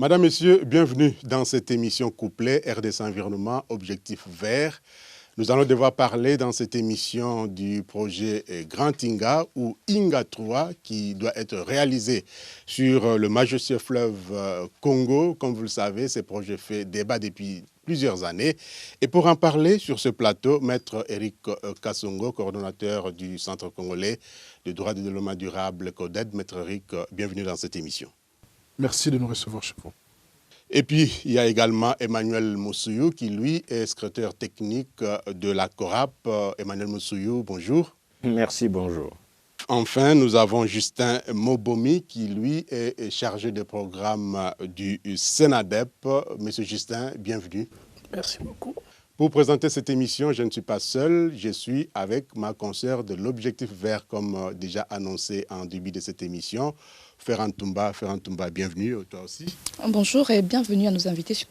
Madame, Messieurs, bienvenue dans cette émission couplée RDC Environnement, Objectif Vert. Nous allons devoir parler dans cette émission du projet Grand Inga ou Inga 3 qui doit être réalisé sur le majestueux fleuve Congo. Comme vous le savez, ce projet fait débat depuis plusieurs années. Et pour en parler sur ce plateau, Maître Eric Kasongo, coordonnateur du Centre congolais de droits de développement durable CODED. Maître Eric, bienvenue dans cette émission. Merci de nous recevoir chez vous. Et puis, il y a également Emmanuel Moussouyou, qui, lui, est secrétaire technique de la CORAP. Emmanuel Moussouyou, bonjour. Merci, bonjour. Enfin, nous avons Justin Mobomi, qui, lui, est chargé de programme du Sénadep. Monsieur Justin, bienvenue. Merci beaucoup. Pour présenter cette émission, je ne suis pas seul, je suis avec ma consoeur de l'Objectif Vert, comme déjà annoncé en début de cette émission. Ferran Toumba, bienvenue, toi aussi. Bonjour et bienvenue à nos invités.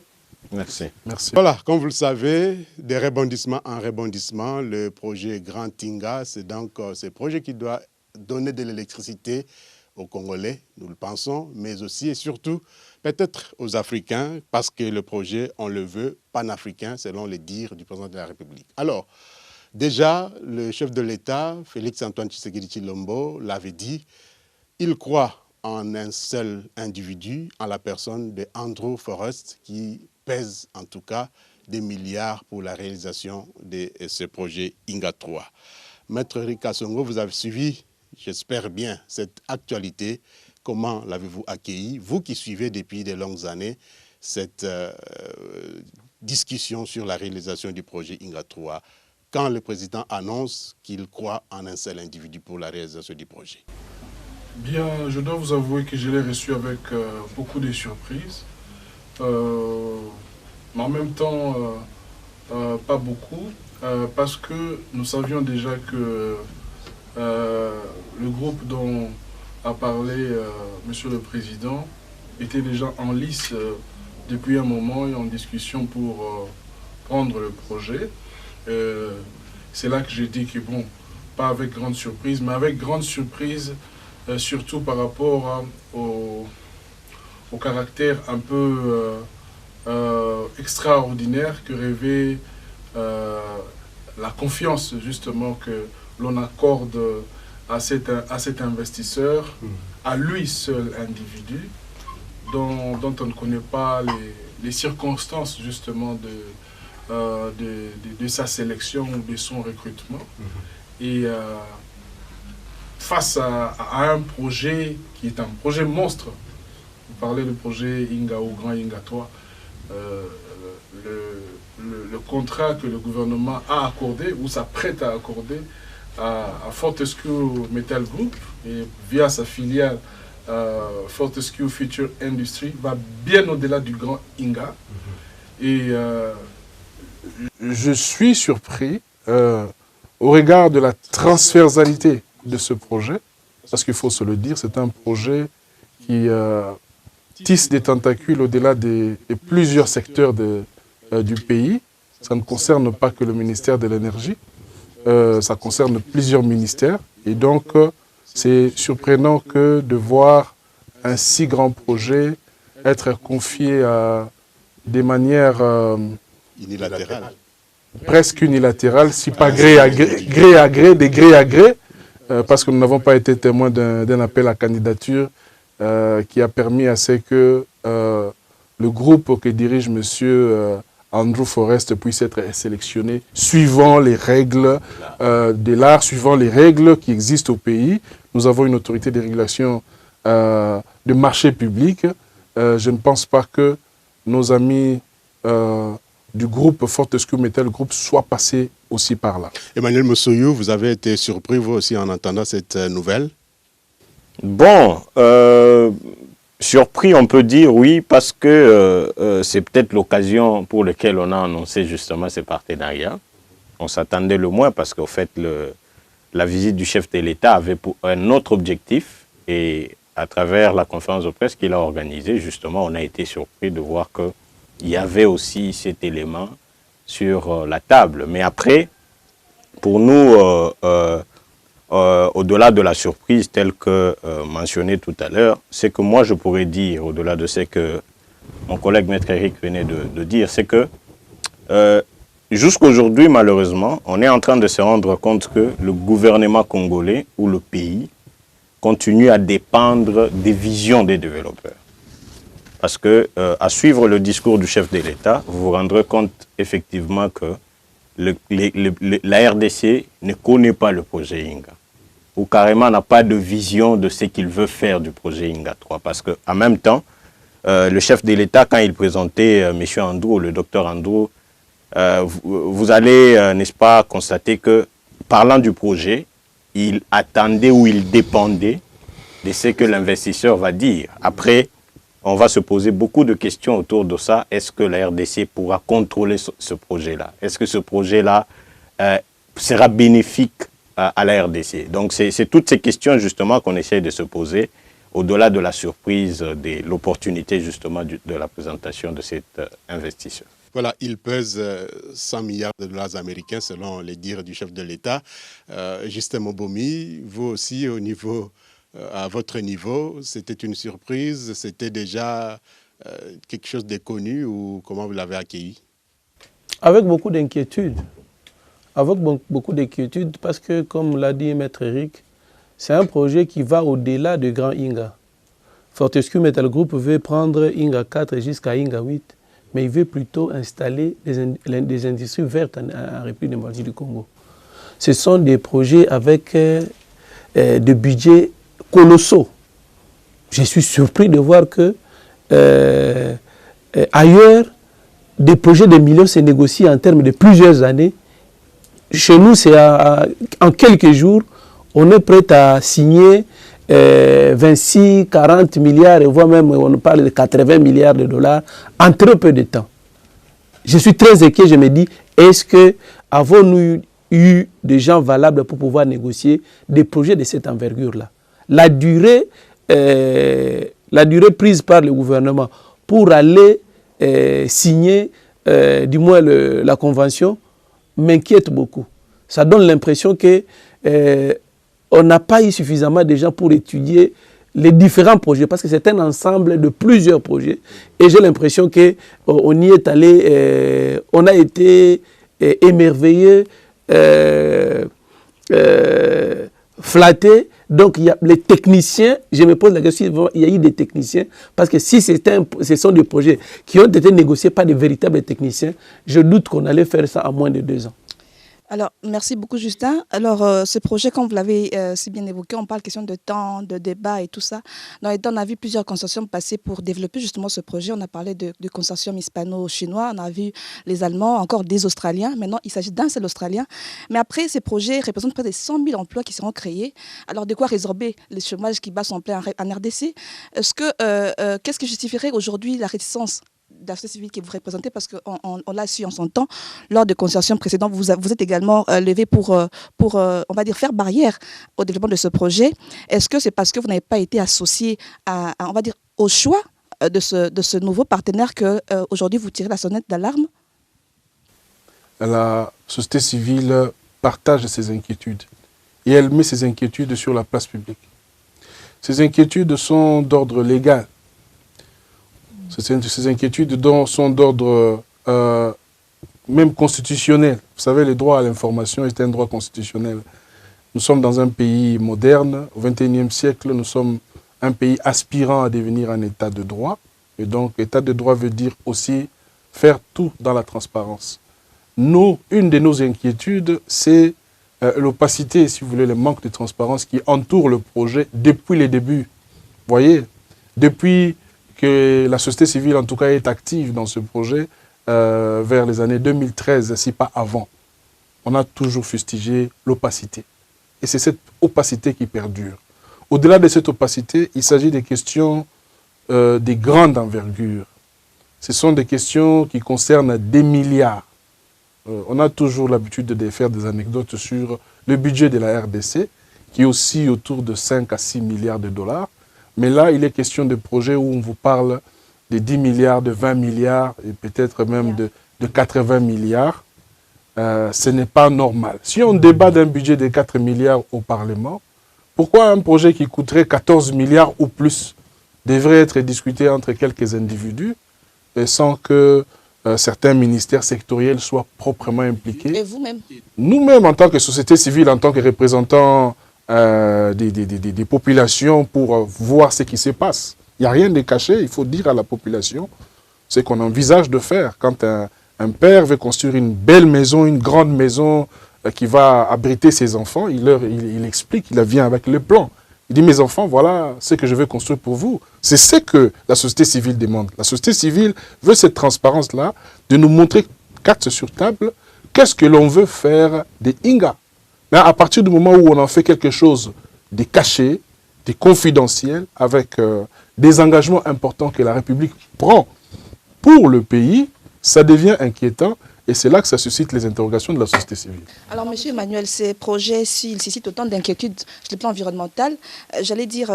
Merci. Merci. Voilà, comme vous le savez, des rebondissements en rebondissement, le projet Grand Inga, c'est donc ce projet qui doit donner de l'électricité aux Congolais, nous le pensons, mais aussi et surtout peut-être aux Africains, parce que le projet, on le veut, panafricain, selon les dires du président de la République. Alors, déjà, le chef de l'État, Félix-Antoine Tshisekedi Tshilombo, l'avait dit, il croit en un seul individu, en la personne de Andrew Forrest, qui pèse en tout cas des milliards pour la réalisation de ce projet Inga 3. Maître Eric Kasongo, vous avez suivi, j'espère bien, cette actualité. Comment l'avez-vous accueilli, vous qui suivez depuis de longues années cette discussion sur la réalisation du projet Inga 3, quand le président annonce qu'il croit en un seul individu pour la réalisation du projet? Bien, je dois vous avouer que je l'ai reçu avec beaucoup de surprises, mais en même temps, pas beaucoup, parce que nous savions déjà que le groupe dont a parlé Monsieur le Président était déjà en lice depuis un moment et en discussion pour prendre le projet. C'est là que j'ai dit que bon, pas avec grande surprise, mais avec grande surprise, surtout par rapport au caractère un peu extraordinaire que rêvait la confiance justement que l'on accorde à cet investisseur, à lui seul individu, dont on ne connaît pas les circonstances justement de sa sélection ou de son recrutement. Et face à un projet qui est un projet monstre, vous parlez du projet Inga ou Grand Inga 3, le contrat que le gouvernement a accordé ou s'apprête à accorder à Fortescue Metal Group et via sa filiale Fortescue Future Industry va bien au-delà du Grand Inga. Et je suis surpris au regard de la transversalité de ce projet, parce qu'il faut se le dire, c'est un projet qui tisse des tentacules au-delà de plusieurs secteurs du pays. Ça ne concerne pas que le ministère de l'Énergie, ça concerne plusieurs ministères. Et donc, c'est surprenant que de voir un si grand projet être confié à des manières unilatérales. Presque unilatérales, si pas gré à gré, de gré à gré, parce que nous n'avons pas été témoins d'un appel à candidature qui a permis à ce que le groupe que dirige M. Andrew Forrest puisse être sélectionné suivant les règles de l'art, suivant les règles qui existent au pays. Nous avons une autorité de régulation de marché public. Je ne pense pas que nos amis du groupe Fortescue Metal Group soient passés aussi par là. Emmanuel Moussouyou, vous avez été surpris vous aussi en entendant cette nouvelle? Bon, surpris on peut dire oui, parce que c'est peut-être l'occasion pour laquelle on a annoncé justement ces partenariats. On s'attendait le moins parce qu'au fait la visite du chef de l'État avait pour un autre objectif et à travers la conférence de presse qu'il a organisée, justement, on a été surpris de voir qu'il y avait aussi cet élément sur la table. Mais après, pour nous, au-delà de la surprise telle que mentionnée tout à l'heure, c'est que moi je pourrais dire, au-delà de ce que mon collègue Maître Eric venait de dire, c'est que jusqu'aujourd'hui, malheureusement, on est en train de se rendre compte que le gouvernement congolais ou le pays continue à dépendre des visions des développeurs. Parce que, à suivre le discours du chef de l'État, vous vous rendrez compte effectivement que la RDC ne connaît pas le projet Inga, ou carrément n'a pas de vision de ce qu'il veut faire du projet Inga 3. Parce qu'en même temps, le chef de l'État, quand il présentait M. Andrew, le docteur Andrew, vous allez, n'est-ce pas, constater que, parlant du projet, il attendait ou il dépendait de ce que l'investisseur va dire. Après, on va se poser beaucoup de questions autour de ça. Est-ce que la RDC pourra contrôler ce projet-là? Est-ce que ce projet-là sera bénéfique à la RDC? Donc, c'est toutes ces questions, justement, qu'on essaie de se poser, au-delà de la surprise, de l'opportunité, justement, de la présentation de cet investisseur. Voilà, il pèse 100 milliards de dollars américains, selon les dires du chef de l'État. Justin Mobomi, vous aussi, à votre niveau, c'était une surprise, c'était déjà quelque chose de connu ou comment vous l'avez accueilli? Avec beaucoup d'inquiétude. Avec beaucoup d'inquiétude parce que, comme l'a dit Maître Eric, c'est un projet qui va au-delà de Grand Inga. Fortescue Metal Group veut prendre Inga 4 jusqu'à Inga 8, mais il veut plutôt installer des industries vertes en République démocratique du Congo. Ce sont des projets avec des budgets colossaux. Je suis surpris de voir que ailleurs, des projets de millions se négocient en termes de plusieurs années. Chez nous, c'est en quelques jours, on est prêt à signer 26, 40 milliards, et voire même on parle de 80 milliards de dollars en très peu de temps. Je suis très inquiet, je me dis, est-ce que avons-nous eu des gens valables pour pouvoir négocier des projets de cette envergure-là? La durée prise par le gouvernement pour aller signer, du moins la convention, m'inquiète beaucoup. Ça donne l'impression que on n'a pas eu suffisamment de gens pour étudier les différents projets, parce que c'est un ensemble de plusieurs projets. Et j'ai l'impression qu'on y est allé, on a été émerveillé, flatté. Donc, il y a les techniciens, je me pose la question, il y a eu des techniciens, parce que si ce sont des projets qui ont été négociés par des véritables techniciens, je doute qu'on allait faire ça en moins de 2 ans. Alors, merci beaucoup, Justin. Alors, ce projet, comme vous l'avez si bien évoqué, on parle question de temps, de débat et tout ça. Dans les temps, on a vu plusieurs consortiums passer pour développer justement ce projet. On a parlé de consortium hispano-chinois, on a vu les Allemands, encore des Australiens. Maintenant, il s'agit d'un seul Australien. Mais après, ces projets représentent près de 100 000 emplois qui seront créés. Alors, de quoi résorber le chômage qui bat son plein en RDC? Qu'est-ce qui justifierait aujourd'hui la réticence de la société civile que vous représentez, parce qu'on l'a su en son temps, lors de consortiums précédents, vous êtes également levé pour on va dire, faire barrière au développement de ce projet. Est-ce que c'est parce que vous n'avez pas été associé on va dire, au choix de ce nouveau partenaire que aujourd'hui vous tirez la sonnette d'alarme? La société civile partage ses inquiétudes et elle met ses inquiétudes sur la place publique. Ces inquiétudes sont d'ordre légal. Ces inquiétudes sont d'ordre même constitutionnel. Vous savez, le droit à l'information est un droit constitutionnel. Nous sommes dans un pays moderne. Au XXIe siècle, nous sommes un pays aspirant à devenir un état de droit. Et donc, état de droit veut dire aussi faire tout dans la transparence. Une de nos inquiétudes, c'est l'opacité, si vous voulez, le manque de transparence qui entoure le projet depuis les débuts. Vous voyez, depuis que la société civile, en tout cas, est active dans ce projet vers les années 2013, si pas avant. On a toujours fustigé l'opacité. Et c'est cette opacité qui perdure. Au-delà de cette opacité, il s'agit des questions de grande envergure. Ce sont des questions qui concernent des milliards. On a toujours l'habitude de faire des anecdotes sur le budget de la RDC, qui est aussi autour de 5 à 6 milliards de dollars. Mais là, il est question de projets où on vous parle de 10 milliards, de 20 milliards et peut-être même de 80 milliards. Ce n'est pas normal. Si on débat d'un budget de 4 milliards au Parlement, pourquoi un projet qui coûterait 14 milliards ou plus devrait être discuté entre quelques individus et sans que certains ministères sectoriels soient proprement impliqués. Et vous-même? Nous-mêmes, en tant que société civile, en tant que représentants des populations, pour voir ce qui se passe. Il n'y a rien de caché, il faut dire à la population ce qu'on envisage de faire. Quand un père veut construire une belle maison, une grande maison qui va abriter ses enfants, il explique, il vient avec le plan. Il dit, mes enfants, voilà ce que je veux construire pour vous. C'est ce que la société civile demande. La société civile veut cette transparence-là, de nous montrer carte sur table, qu'est-ce que l'on veut faire des Inga. Mais à partir du moment où on en fait quelque chose de caché, de confidentiel, avec des engagements importants que la République prend pour le pays, ça devient inquiétant. Et c'est là que ça suscite les interrogations de la société civile. Alors, M. Emmanuel, ces projets, s'ils suscitent autant d'inquiétudes sur le plan environnemental, j'allais dire,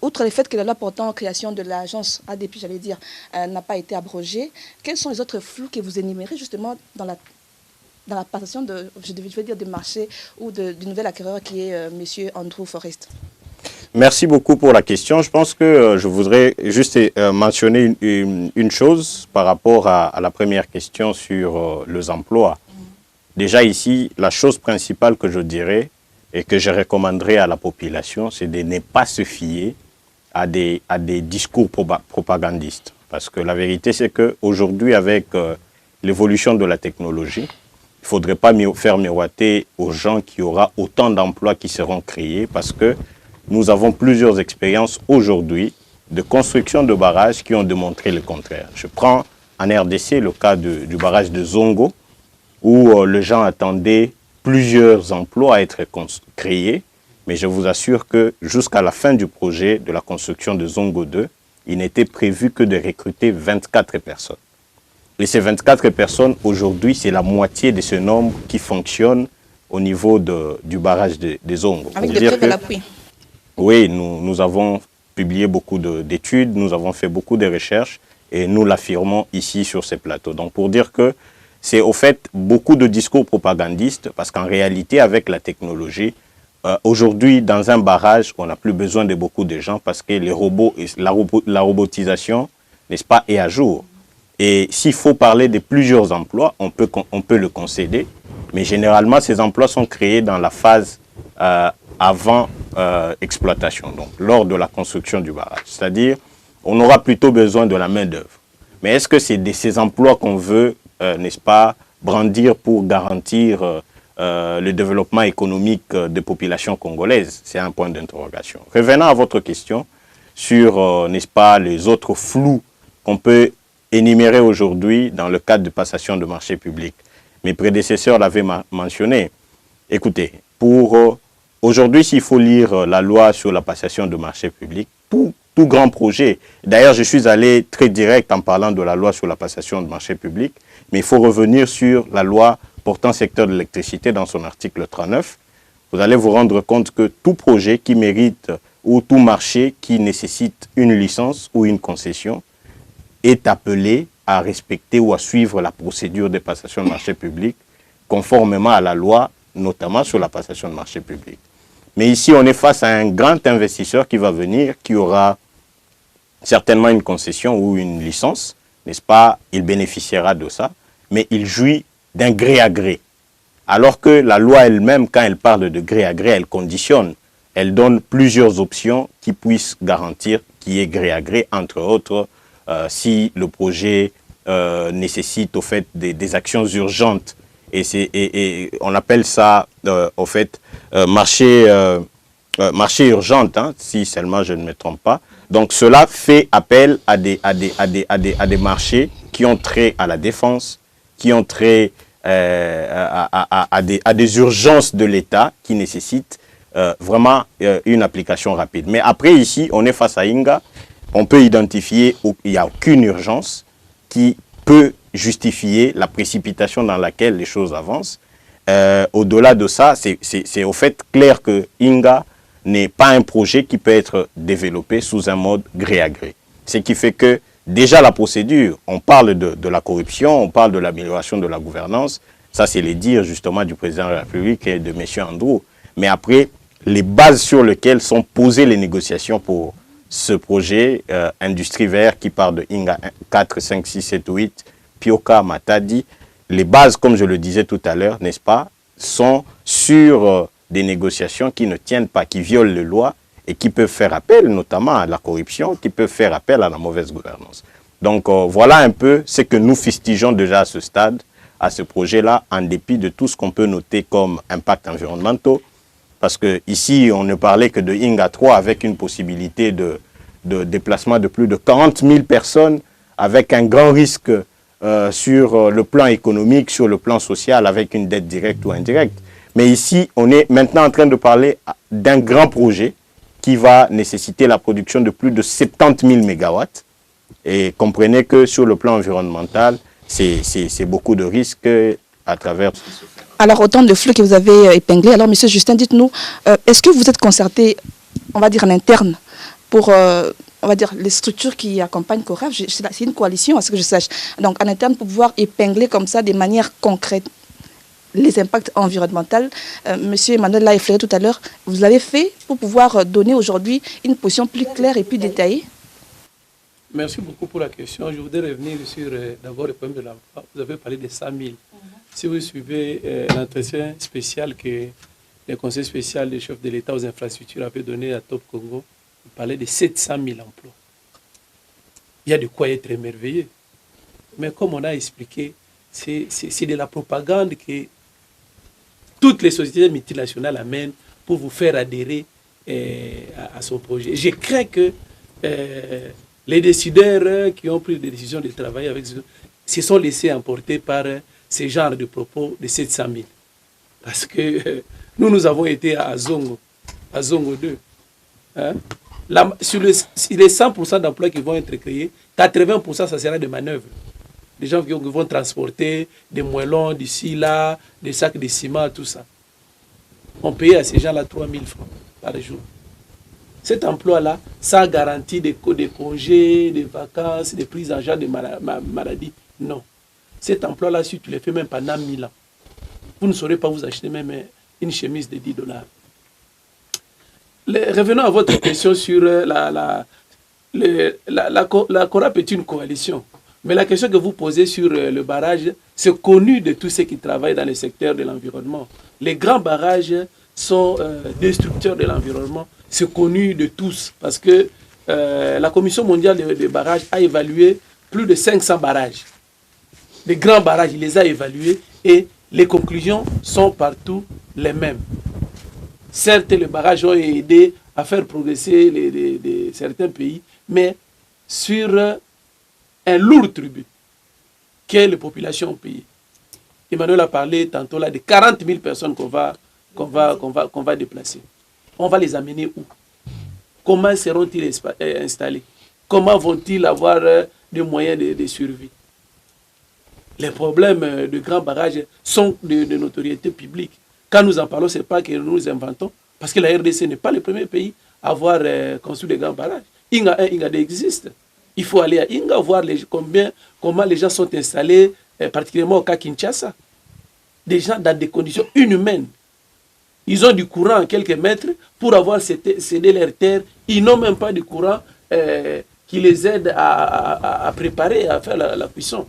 outre le fait que la loi portant création de l'agence ADP, j'allais dire, n'a pas été abrogée, quels sont les autres flous que vous énumérez justement dans la passation de, je vais dire, de marché ou du nouvel acquéreur qui est M. Andrew Forrest? Merci beaucoup pour la question. Je pense que je voudrais juste mentionner une chose par rapport à la première question sur les emplois. Déjà ici, la chose principale que je dirais et que je recommanderais à la population, c'est de ne pas se fier à des discours propagandistes. Parce que la vérité, c'est qu'aujourd'hui, avec l'évolution de la technologie, il ne faudrait pas faire miroiter aux gens qu'il y aura autant d'emplois qui seront créés parce que nous avons plusieurs expériences aujourd'hui de construction de barrages qui ont démontré le contraire. Je prends en RDC le cas du barrage de Zongo, où les gens attendaient plusieurs emplois à être créés, mais je vous assure que jusqu'à la fin du projet de la construction de Zongo 2, il n'était prévu que de recruter 24 personnes. Et ces 24 personnes, aujourd'hui, c'est la moitié de ce nombre qui fonctionne au niveau du barrage de Zongo. Avec des preuves à l'appui. Oui, nous avons publié beaucoup d'études, nous avons fait beaucoup de recherches et nous l'affirmons ici sur ces plateaux. Donc pour dire que c'est au fait beaucoup de discours propagandistes parce qu'en réalité avec la technologie, aujourd'hui dans un barrage, on n'a plus besoin de beaucoup de gens parce que les robots, la robotisation, n'est-ce pas, est à jour. Et s'il faut parler de plusieurs emplois, on peut le concéder, mais généralement ces emplois sont créés dans la phase avant exploitation, donc lors de la construction du barrage. C'est-à-dire, on aura plutôt besoin de la main-d'œuvre. Mais est-ce que c'est de ces emplois qu'on veut, n'est-ce pas, brandir pour garantir le développement économique des populations congolaises? C'est un point d'interrogation. Revenant à votre question sur, n'est-ce pas, les autres flous qu'on peut énumérer aujourd'hui dans le cadre de passation de marché public. Mes prédécesseurs l'avaient mentionné. Écoutez, pour aujourd'hui, s'il faut lire la loi sur la passation de marché public, tout grand projet, d'ailleurs je suis allé très direct en parlant de la loi sur la passation de marché public, mais il faut revenir sur la loi portant secteur de l'électricité dans son article 39. Vous allez vous rendre compte que tout projet qui mérite ou tout marché qui nécessite une licence ou une concession est appelé à respecter ou à suivre la procédure de passation de marché public conformément à la loi, notamment sur la passation de marché public. Mais ici, on est face à un grand investisseur qui va venir, qui aura certainement une concession ou une licence, n'est-ce pas? Il bénéficiera de ça, mais il jouit d'un gré à gré. Alors que la loi elle-même, quand elle parle de gré à gré, elle conditionne. Elle donne plusieurs options qui puissent garantir qu'il y ait gré à gré, entre autres, si le projet nécessite au fait des actions urgentes. Et on appelle ça, au fait, marché urgent, hein, si seulement je ne me trompe pas. Donc cela fait appel à des marchés qui ont trait à la défense, qui ont trait à des urgences de l'État qui nécessitent vraiment une application rapide. Mais après ici, on est face à Inga, on peut identifier qu'il n'y a aucune urgence qui peut justifier la précipitation dans laquelle les choses avancent. Au-delà de ça, c'est au fait clair que Inga n'est pas un projet qui peut être développé sous un mode gré à gré. Ce qui fait que déjà la procédure, on parle de la corruption, on parle de l'amélioration de la gouvernance, ça c'est les dires justement du président de la République et de M. Andrew. Mais après, les bases sur lesquelles sont posées les négociations pour ce projet Industrie Vert qui part de Inga 4, 5, 6, 7, 8, Pioka, Matadi. Les bases, comme je le disais tout à l'heure, n'est-ce pas, sont sur des négociations qui ne tiennent pas, qui violent les lois et qui peuvent faire appel notamment à la corruption, qui peuvent faire appel à la mauvaise gouvernance. Donc voilà un peu ce que nous fustigeons déjà à ce stade, à ce projet-là, en dépit de tout ce qu'on peut noter comme impact environnementaux. Parce qu'ici, on ne parlait que de Inga 3 avec une possibilité de déplacement de plus de 40 000 personnes, avec un grand risque sur le plan économique, sur le plan social, avec une dette directe ou indirecte. Mais ici, on est maintenant en train de parler d'un grand projet qui va nécessiter la production de plus de 70 000 mégawatts. Et comprenez que sur le plan environnemental, c'est beaucoup de risques à travers ce qui se fait. Alors, autant de flux que vous avez épinglés. Alors, Monsieur Justin, dites-nous, est-ce que vous êtes concerté, on va dire en interne, pour, on va dire, les structures qui accompagnent Coraf? C'est une coalition, à ce que je sache. Donc, en interne, pour pouvoir épingler comme ça, de manière concrète, les impacts environnementaux. Monsieur Emmanuel l'a effleuré tout à l'heure. Vous l'avez fait pour pouvoir donner aujourd'hui une position plus claire et plus détaillée? Merci beaucoup pour la question. Je voudrais revenir sur d'abord le problème de l'emploi. Vous avez parlé de 100 000. Si vous suivez l'entretien spécial que le conseil spécial des chefs de l'État aux infrastructures avait donné à Top Congo, il parlait de 700 000 emplois. Il y a de quoi être émerveillé. Mais comme on a expliqué, c'est de la propagande que toutes les sociétés multinationales amènent pour vous faire adhérer à son projet. Je crains que les décideurs qui ont pris des décisions de travailler avec eux se sont laissés emporter par ce genre de propos de 700 000. Parce que nous avons été à Zongo 2. Hein? Sur les 100% d'emplois qui vont être créés, 80% ça sera des manœuvres. Des gens qui vont transporter des moellons d'ici là, des sacs de ciment, tout ça. On payait à ces gens-là 3 000 francs par jour. Cet emploi-là, ça garantit des congés, des vacances, des prises en charge de maladies. Non. Cet emploi-là, si tu le fais même pendant 1000 ans, vous ne saurez pas vous acheter même une chemise de $10. Revenons à votre question sur la CORAP est une coalition. Mais la question que vous posez sur le barrage, c'est connu de tous ceux qui travaillent dans le secteur de l'environnement. Les grands barrages sont destructeurs de l'environnement. C'est connu de tous parce que la Commission mondiale des barrages a évalué plus de 500 barrages. Les grands barrages, il les a évalués et les conclusions sont partout les mêmes. Certes, les barrages ont aidé à faire progresser certains pays, mais sur un lourd tribut que les populations ont payé. Emmanuel a parlé tantôt là de 40 000 personnes qu'on va déplacer. On va les amener où? Comment seront-ils installés? Comment vont-ils avoir des moyens de survie? Les problèmes de grands barrages sont de notoriété publique. Quand nous en parlons, ce n'est pas que nous inventons, parce que la RDC n'est pas le premier pays à avoir construit des grands barrages. Inga 1, Inga 2 existe. Il faut aller à Inga voir comment les gens sont installés, particulièrement au cas Kinshasa. Des gens dans des conditions inhumaines. Ils ont du courant à quelques mètres pour avoir cédé leur terre. Ils n'ont même pas de courant qui les aide à préparer, à faire la cuisson.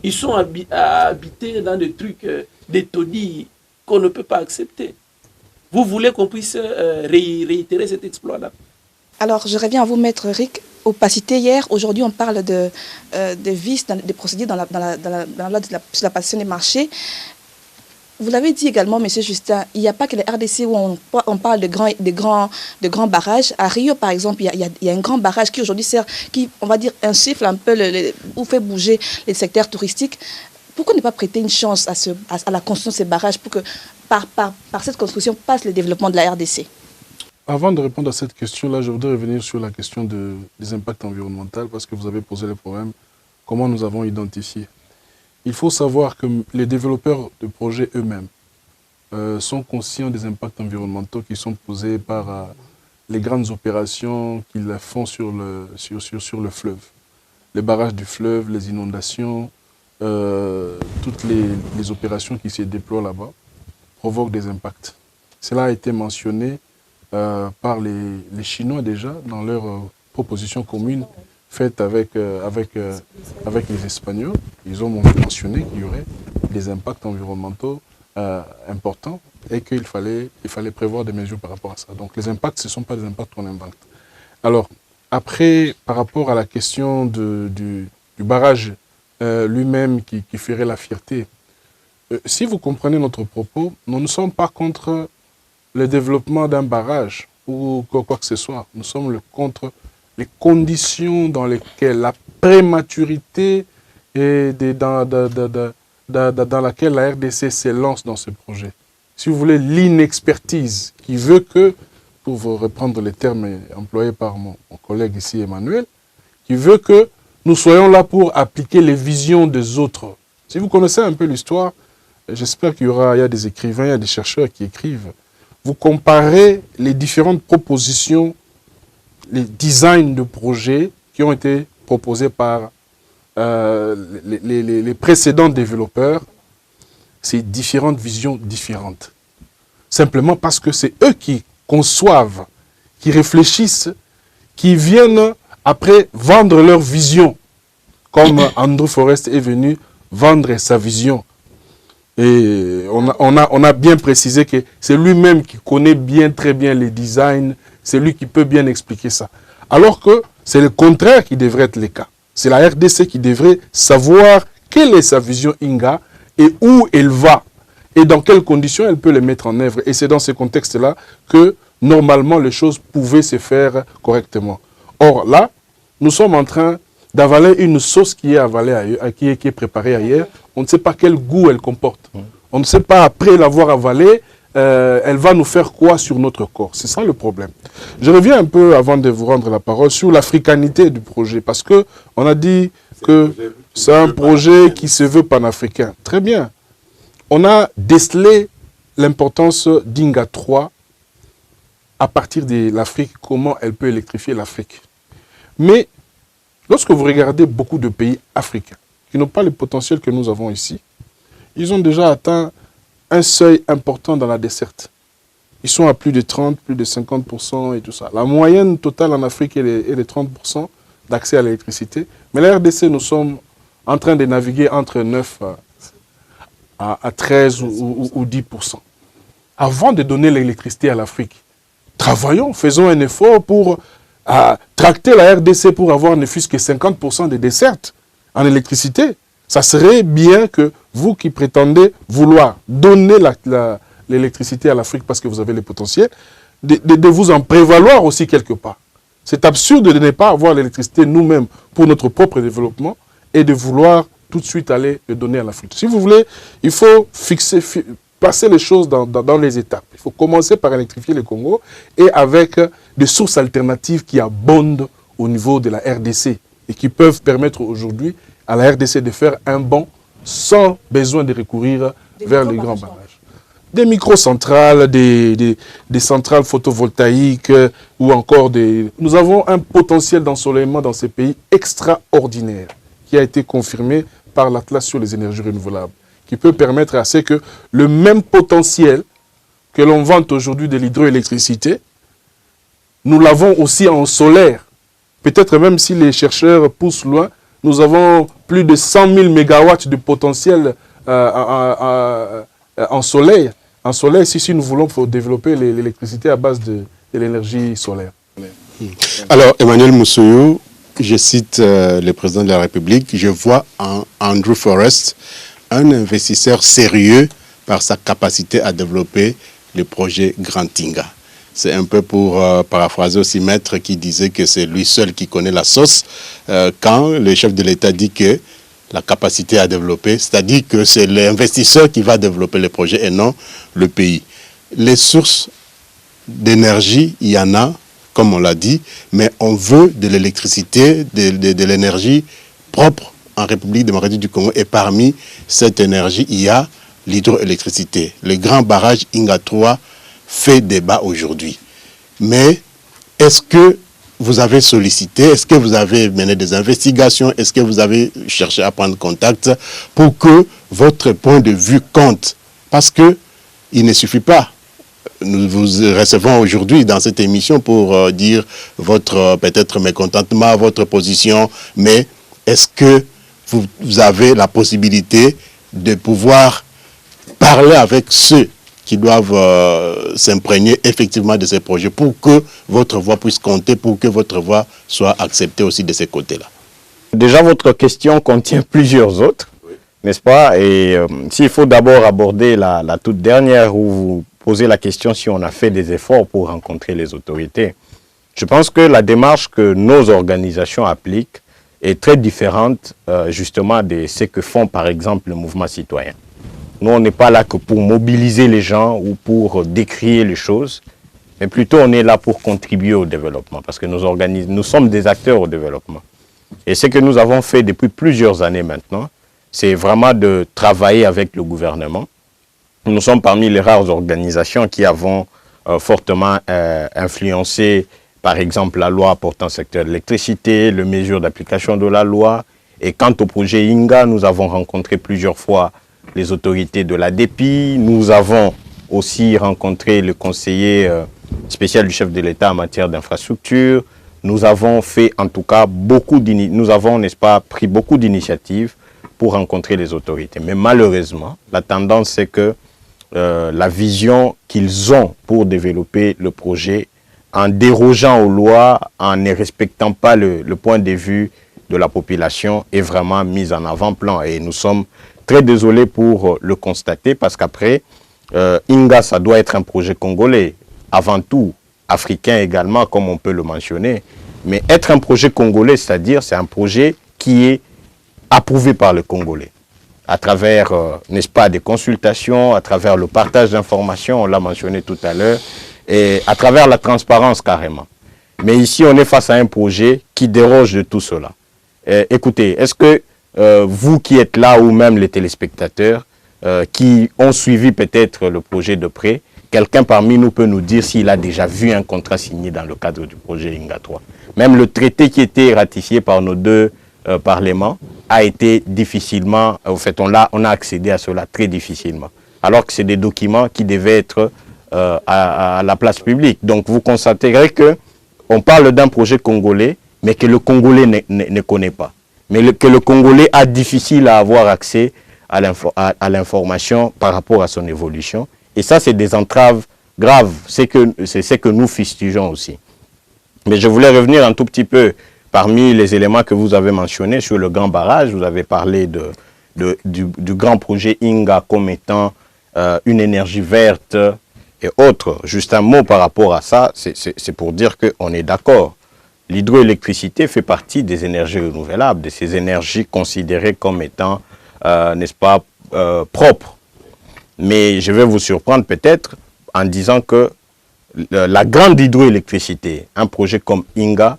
Ils sont habités dans des trucs, des taudis qu'on ne peut pas accepter. Vous voulez qu'on puisse réitérer cet exploit-là? Alors, je reviens à vous, Maître Rick. Opacité hier, aujourd'hui on parle de vices, des procédures dans la loi sur la passation des marchés. Vous l'avez dit également, M. Justin, il n'y a pas que les RDC où on parle de grands barrages. À Rio, par exemple, il y a un grand barrage qui aujourd'hui sert, qui, on va dire, insuffle un peu ou fait bouger les secteurs touristiques. Pourquoi ne pas prêter une chance à la construction de ces barrages pour que par cette construction passe le développement de la RDC? Avant de répondre à cette question-là, je voudrais revenir sur la question des impacts environnementaux parce que vous avez posé le problème. Comment nous avons identifié? Il faut savoir que les développeurs de projets eux-mêmes sont conscients des impacts environnementaux qui sont posés par les grandes opérations qu'ils font sur le fleuve. Les barrages du fleuve, les inondations, toutes les opérations qui se déploient là-bas provoquent des impacts. Cela a été mentionné par les Chinois déjà dans leur proposition commune faite avec les Espagnols. Ils ont mentionné qu'il y aurait des impacts environnementaux importants et qu'il fallait prévoir des mesures par rapport à ça. Donc les impacts, ce ne sont pas des impacts qu'on invente. Alors, après, par rapport à la question du barrage lui-même qui ferait la fierté, si vous comprenez notre propos, nous ne sommes pas contre le développement d'un barrage ou quoi que ce soit. Nous sommes contre les conditions dans lesquelles la prématurité et dans laquelle la RDC s'élance dans ce projet. Si vous voulez, l'inexpertise qui veut que, pour reprendre les termes employés par mon collègue ici, Emmanuel, qui veut que nous soyons là pour appliquer les visions des autres. Si vous connaissez un peu l'histoire, j'espère qu'il y a des écrivains, il y a des chercheurs qui écrivent. Vous comparez les différentes propositions, les designs de projets qui ont été proposés par les précédents développeurs, c'est différentes visions différentes. Simplement parce que c'est eux qui conçoivent, qui réfléchissent, qui viennent après vendre leur vision, comme Andrew Forrest est venu vendre sa vision. Et on a bien précisé que c'est lui-même qui connaît très bien les designs, c'est lui qui peut bien expliquer ça. Alors que c'est le contraire qui devrait être le cas. C'est la RDC qui devrait savoir quelle est sa vision Inga et où elle va et dans quelles conditions elle peut les mettre en œuvre. Et c'est dans ce contexte-là que normalement les choses pouvaient se faire correctement. Or là, nous sommes en train d'avaler une sauce qui est avalée ailleurs, qui est préparée ailleurs. On ne sait pas quel goût elle comporte. On ne sait pas après l'avoir avalée, elle va nous faire quoi sur notre corps. C'est ça le problème. Je reviens un peu, avant de vous rendre la parole, sur l'africanité du projet. Parce qu'on a dit que c'est un projet qui se veut panafricain. Très bien. On a décelé l'importance d'Inga 3 à partir de l'Afrique, comment elle peut électrifier l'Afrique. Mais lorsque vous regardez beaucoup de pays africains qui n'ont pas le potentiel que nous avons ici, ils ont déjà atteint un seuil important dans la desserte. Ils sont à plus de 30, plus de 50% et tout ça. La moyenne totale en Afrique est de 30% d'accès à l'électricité. Mais la RDC, nous sommes en train de naviguer entre 9 à 13 ou 10%. Avant de donner l'électricité à l'Afrique, travaillons, faisons un effort pour tracter la RDC pour avoir ne fût-ce que 50% des dessertes en électricité. Ça serait bien que vous qui prétendez vouloir donner l'électricité à l'Afrique parce que vous avez le potentiel, de vous en prévaloir aussi quelque part. C'est absurde de ne pas avoir l'électricité nous-mêmes pour notre propre développement et de vouloir tout de suite aller le donner à l'Afrique. Si vous voulez, il faut passer les choses dans les étapes. Il faut commencer par électrifier le Congo et avec des sources alternatives qui abondent au niveau de la RDC et qui peuvent permettre aujourd'hui à la RDC de faire un bond sans besoin de recourir vers les grands barrages. Des microcentrales, des centrales photovoltaïques ou encore des... Nous avons un potentiel d'ensoleillement dans ces pays extraordinaire qui a été confirmé par l'Atlas sur les énergies renouvelables, qui peut permettre à ce que le même potentiel que l'on vante aujourd'hui de l'hydroélectricité, nous l'avons aussi en solaire. Peut-être même si les chercheurs poussent loin, nous avons plus de 100 000 mégawatts de potentiel en soleil. En soleil, si nous voulons développer l'électricité à base de l'énergie solaire. Alors, Emmanuel Moussoyou, je cite le président de la République, je vois en Andrew Forrest un investisseur sérieux par sa capacité à développer le projet Grand Tinga. C'est un peu pour paraphraser aussi Maître qui disait que c'est lui seul qui connaît la sauce quand le chef de l'État dit que la capacité à développer, c'est-à-dire que c'est l'investisseur qui va développer le projet et non le pays. Les sources d'énergie, il y en a, comme on l'a dit, mais on veut de l'électricité, de l'énergie propre en République démocratique du Congo. Et parmi cette énergie, il y a l'hydroélectricité. Le grand barrage Inga 3 fait débat aujourd'hui. Mais est-ce que vous avez sollicité, est-ce que vous avez mené des investigations, est-ce que vous avez cherché à prendre contact pour que votre point de vue compte? Parce qu'il ne suffit pas nous vous recevons aujourd'hui dans cette émission pour dire votre peut-être mécontentement, votre position, mais est-ce que vous avez la possibilité de pouvoir parler avec ceux qui doivent s'imprégner effectivement de ces projets pour que votre voix puisse compter, pour que votre voix soit acceptée aussi de ces côtés-là? Déjà, votre question contient plusieurs autres, n'est-ce pas? Et s'il faut d'abord aborder la toute dernière où vous posez la question si on a fait des efforts pour rencontrer les autorités, je pense que la démarche que nos organisations appliquent est très différente justement de ce que font par exemple le mouvement citoyen. Nous, on n'est pas là que pour mobiliser les gens ou pour décrier les choses, mais plutôt on est là pour contribuer au développement parce que nous sommes des acteurs au développement. Et ce que nous avons fait depuis plusieurs années maintenant, c'est vraiment de travailler avec le gouvernement. Nous sommes parmi les rares organisations qui avons fortement influencé, par exemple, la loi portant secteur de l'électricité, les mesures d'application de la loi. Et quant au projet INGA, nous avons rencontré plusieurs fois les autorités de l'ADEPI. Nous avons aussi rencontré le conseiller spécial du chef de l'État en matière d'infrastructure. Nous avons fait en tout cas n'est-ce pas, pris beaucoup d'initiatives pour rencontrer les autorités. Mais malheureusement, la tendance c'est que la vision qu'ils ont pour développer le projet, en dérogeant aux lois, en ne respectant pas le point de vue de la population, est vraiment mise en avant-plan. Et nous sommes très désolés pour le constater parce qu'après, INGA, ça doit être un projet congolais, avant tout africain également, comme on peut le mentionner. Mais être un projet congolais, c'est-à-dire c'est un projet qui est approuvé par le Congolais, à travers, n'est-ce pas, des consultations, à travers le partage d'informations, on l'a mentionné tout à l'heure, et à travers la transparence carrément. Mais ici, on est face à un projet qui déroge de tout cela. Écoutez, est-ce que vous qui êtes là, ou même les téléspectateurs, qui ont suivi peut-être le projet de près, quelqu'un parmi nous peut nous dire s'il a déjà vu un contrat signé dans le cadre du projet INGA 3? Même le traité qui était ratifié par nos deux parlements a été difficilement, en fait, on a accédé à cela très difficilement. Alors que c'est des documents qui devaient être à la place publique. Donc vous constaterez qu'on parle d'un projet congolais, mais que le Congolais ne connaît pas. Mais que le Congolais a difficile à avoir accès à l'information par rapport à son évolution. Et ça, c'est des entraves graves. C'est ce que nous fustigeons aussi. Mais je voulais revenir un tout petit peu parmi les éléments que vous avez mentionnés sur le grand barrage. Vous avez parlé du grand projet INGA comme étant une énergie verte et autres. Juste un mot par rapport à ça, c'est pour dire qu'on est d'accord. L'hydroélectricité fait partie des énergies renouvelables, de ces énergies considérées comme étant, n'est-ce pas, propres. Mais je vais vous surprendre peut-être en disant que la grande hydroélectricité, un projet comme INGA,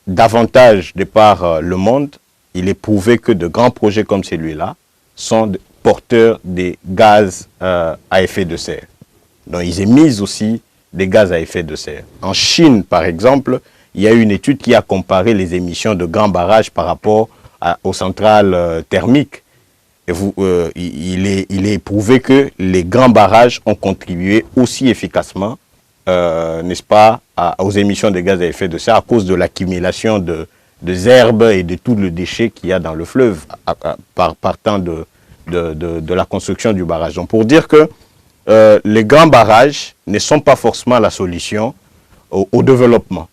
davantage de par le monde, il est prouvé que de grands projets comme celui-là sont porteurs des gaz à effet de serre. Donc ils émettent aussi des gaz à effet de serre. En Chine, par exemple, il y a une étude qui a comparé les émissions de grands barrages par rapport aux centrales thermiques. Et il est prouvé que les grands barrages ont contribué aussi efficacement, n'est-ce pas, aux émissions de gaz à effet de serre à cause de l'accumulation de herbes et de tout le déchet qu'il y a dans le fleuve partant de la construction du barrage. Donc pour dire que les grands barrages ne sont pas forcément la solution au développement.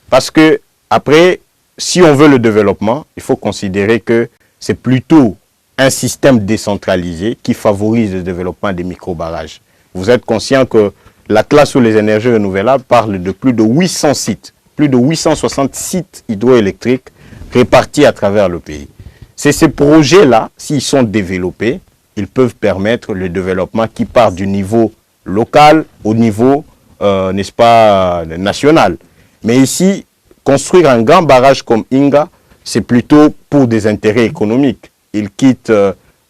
Parce que après, si on veut le développement, il faut considérer que c'est plutôt un système décentralisé qui favorise le développement des micro-barrages. Vous êtes conscient que l'Atlas sur les énergies renouvelables parle de plus de 800 sites, plus de 860 sites hydroélectriques répartis à travers le pays. C'est ces projets-là, s'ils sont développés, ils peuvent permettre le développement qui part du niveau local au niveau, n'est-ce pas, national. Mais ici, construire un grand barrage comme INGA, c'est plutôt pour des intérêts économiques. Il quitte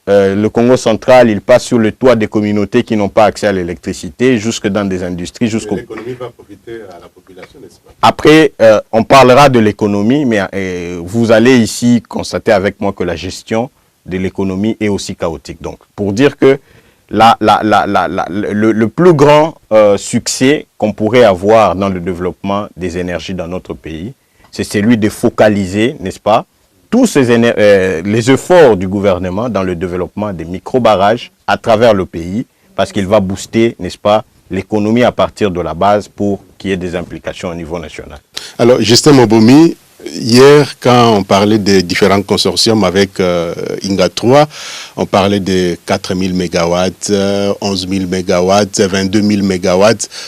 le Congo central, il passe sur le toit des communautés qui n'ont pas accès à l'électricité, jusque dans des industries. L'économie va profiter à la population, n'est-ce pas? Après, on parlera de l'économie, mais vous allez ici constater avec moi que la gestion de l'économie est aussi chaotique. Donc, pour dire que le plus grand succès qu'on pourrait avoir dans le développement des énergies dans notre pays, c'est celui de focaliser, n'est-ce pas, tous les efforts du gouvernement dans le développement des micro-barrages à travers le pays, parce qu'il va booster, n'est-ce pas, l'économie à partir de la base pour qu'il y ait des implications au niveau national. Alors, Justin Mobomi, hier, quand on parlait des différents consortiums avec Inga 3, on parlait de 4000 MW, 11 000 MW, 22 000 MW.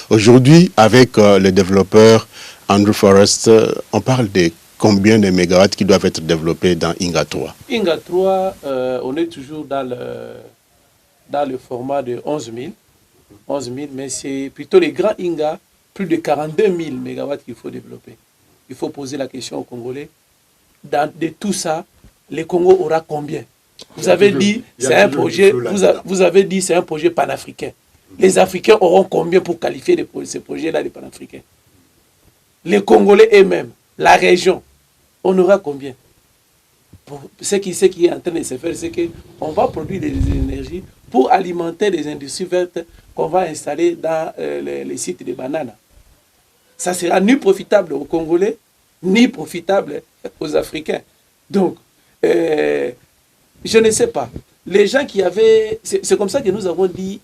Aujourd'hui, avec le développeur Andrew Forrest, on parle de combien de mégawatts qui doivent être développés dans Inga 3? Inga 3, on est toujours dans le format de 11 000. 11 000, mais c'est plutôt les grands Inga, plus de 42 000 MW qu'il faut développer. Il faut poser la question aux Congolais. De tout ça, le Congo aura combien? Vous avez dit c'est un projet. Vous avez dit c'est un projet panafricain. Les Africains auront combien pour qualifier ces projets-là de panafricains? Les Congolais eux-mêmes, la région, on aura combien? Ce qui est en train de se faire, c'est qu'on va produire des énergies pour alimenter des industries vertes qu'on va installer dans les sites de bananes. Ça sera ni profitable aux Congolais, ni profitable aux Africains. Donc, je ne sais pas. Les gens qui avaient... C'est comme ça que nous avons dit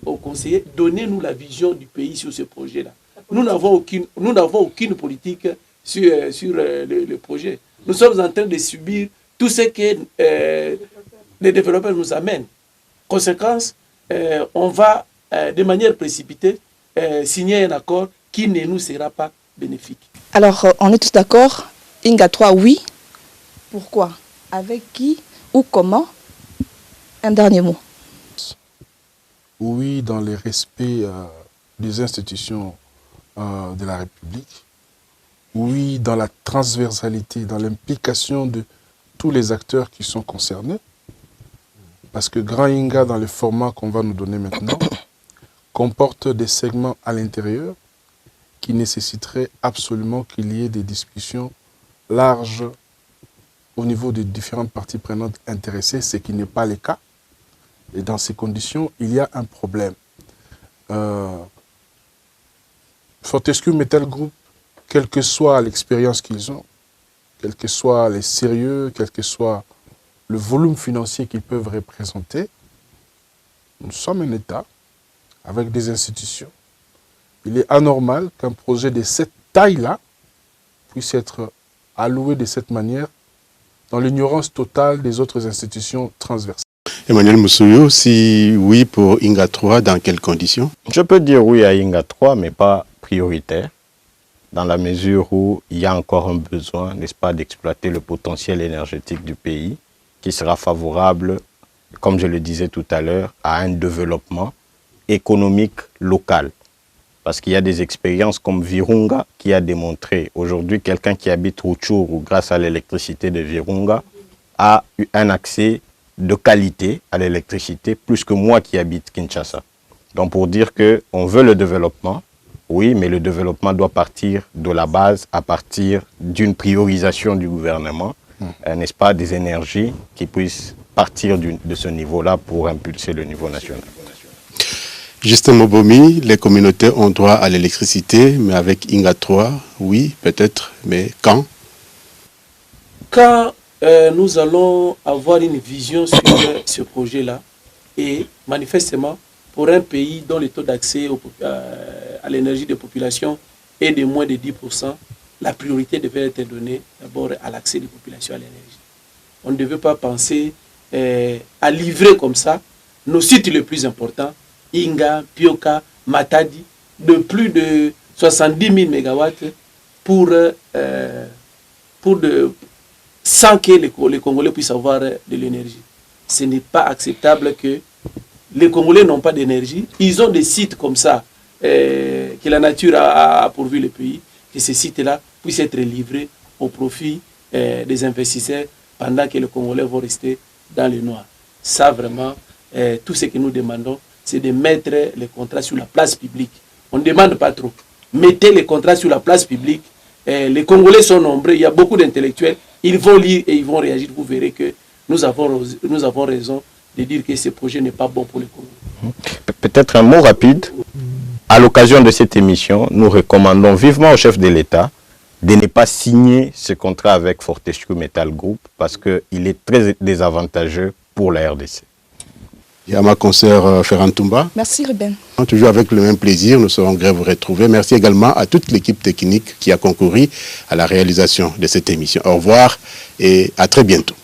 aux conseillers, donnez-nous la vision du pays sur ce projet-là. Nous n'avons aucune politique sur le projet. Nous sommes en train de subir tout ce que les développeurs nous amènent. Conséquence, on va de manière précipitée signer un accord qui ne nous sera pas bénéfique. Alors, on est tous d'accord. Inga 3, oui. Pourquoi? Avec qui ou comment? Un dernier mot. Oui, dans le respect des institutions de la République. Oui, dans la transversalité, dans l'implication de tous les acteurs qui sont concernés. Parce que Grand Inga, dans le format qu'on va nous donner maintenant, comporte des segments à l'intérieur qui nécessiteraient absolument qu'il y ait des discussions larges au niveau des différentes parties prenantes intéressées, ce qui n'est pas le cas. Et dans ces conditions, il y a un problème. Fortescue Metal Group, quelle que soit l'expérience qu'ils ont, quel que soit les sérieux, quel que soit le volume financier qu'ils peuvent représenter, nous sommes un État avec des institutions. Il est anormal qu'un projet de cette taille-là puisse être alloué de cette manière dans l'ignorance totale des autres institutions transversales. Emmanuel Moussouyou, si oui pour Inga 3, dans quelles conditions? Je peux dire oui à Inga 3, mais pas prioritaire, dans la mesure où il y a encore un besoin, n'est-ce pas, d'exploiter le potentiel énergétique du pays, qui sera favorable, comme je le disais tout à l'heure, à un développement économique local. Parce qu'il y a des expériences comme Virunga qui a démontré, aujourd'hui, quelqu'un qui habite Rutshuru, grâce à l'électricité de Virunga, a eu un accès de qualité à l'électricité, plus que moi qui habite Kinshasa. Donc pour dire qu'on veut le développement, oui, mais le développement doit partir de la base, à partir d'une priorisation du gouvernement, n'est-ce pas, des énergies qui puissent partir de ce niveau-là pour impulser le niveau national. Justin Mobomi, les communautés ont droit à l'électricité, mais avec Inga 3, oui, peut-être, mais quand? Quand nous allons avoir une vision sur ce projet-là, et manifestement, pour un pays dont le taux d'accès à l'énergie des populations est de moins de 10%, la priorité devait être donnée d'abord à l'accès des populations à l'énergie. On ne devait pas penser à livrer comme ça nos sites les plus importants, Inga, Pioka, Matadi, de plus de 70 000 MW sans que les Congolais puissent avoir de l'énergie. Ce n'est pas acceptable que les Congolais n'ont pas d'énergie. Ils ont des sites comme ça, que la nature a pourvu le pays, que ces sites-là puissent être livrés au profit des investisseurs pendant que les Congolais vont rester dans le noir. Ça, vraiment, tout ce que nous demandons, c'est de mettre les contrats sur la place publique. On ne demande pas trop. Mettez les contrats sur la place publique. Les Congolais sont nombreux, il y a beaucoup d'intellectuels. Ils vont lire et ils vont réagir. Vous verrez que nous avons raison de dire que ce projet n'est pas bon pour le Congo. Peut-être un mot rapide. À l'occasion de cette émission, nous recommandons vivement au chef de l'État de ne pas signer ce contrat avec Fortescue Metal Group parce qu'il est très désavantageux pour la RDC. Il y a ma consoeur Ferran Toumba. Merci Ruben. Toujours avec le même plaisir, nous serons gré vous retrouver. Merci également à toute l'équipe technique qui a concouru à la réalisation de cette émission. Au revoir et à très bientôt.